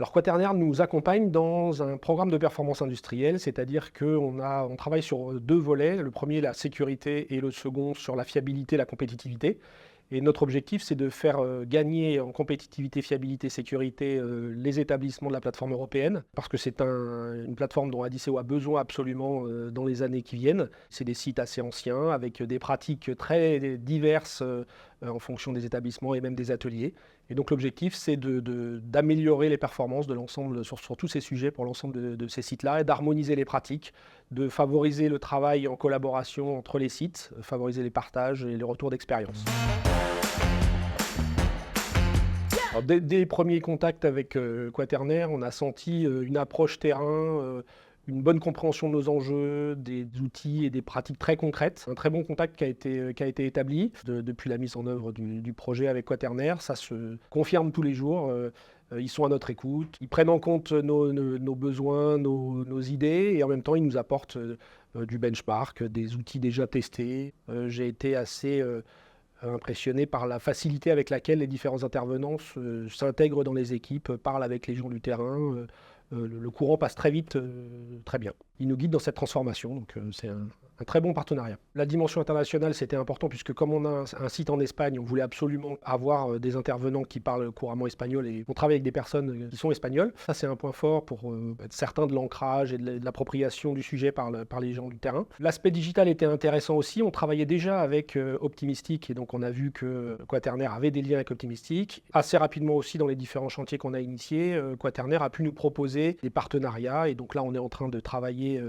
Alors Quaternaire nous accompagne dans un programme de performance industrielle, c'est-à-dire qu'on travaille sur deux volets. Le premier, la sécurité, et le second, sur la fiabilité, la compétitivité. Et notre objectif, c'est de faire gagner en compétitivité, fiabilité, sécurité les établissements de la plateforme européenne, parce que c'est une plateforme dont Adisseo a besoin absolument dans les années qui viennent. C'est des sites assez anciens, avec des pratiques très diverses en fonction des établissements et même des ateliers. Et donc l'objectif, c'est d'améliorer les performances de l'ensemble sur tous ces sujets pour l'ensemble de ces sites-là et d'harmoniser les pratiques, de favoriser le travail en collaboration entre les sites, favoriser les partages et les retours d'expérience. Alors, dès les premiers contacts avec Quaternaire, on a senti une approche terrain, une bonne compréhension de nos enjeux, des outils et des pratiques très concrètes. Un très bon contact qui a été établi depuis la mise en œuvre du projet avec Quaternaire. Ça se confirme tous les jours. Ils sont à notre écoute, ils prennent en compte nos besoins, nos idées, et en même temps, ils nous apportent du benchmark, des outils déjà testés. J'ai été assez impressionné par la facilité avec laquelle les différents intervenants s'intègrent dans les équipes, parlent avec les gens du terrain. Le courant passe très vite, très bien. Il nous guide dans cette transformation, donc c'est un très bon partenariat. La dimension internationale, c'était important puisque comme on a un site en Espagne, on voulait absolument avoir des intervenants qui parlent couramment espagnol et on travaille avec des personnes qui sont espagnoles. Ça, c'est un point fort pour être certain de l'ancrage et de l'appropriation du sujet par les gens du terrain. L'aspect digital était intéressant aussi. On travaillait déjà avec Optimistic et donc on a vu que Quaternaire avait des liens avec Optimistic. Assez rapidement aussi dans les différents chantiers qu'on a initiés, Quaternaire a pu nous proposer des partenariats et donc là, on est en train de travailler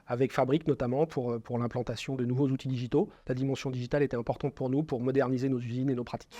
avec Fabric notamment pour l'implantation de nouveaux outils digitaux. La dimension digitale était importante pour nous pour moderniser nos usines et nos pratiques.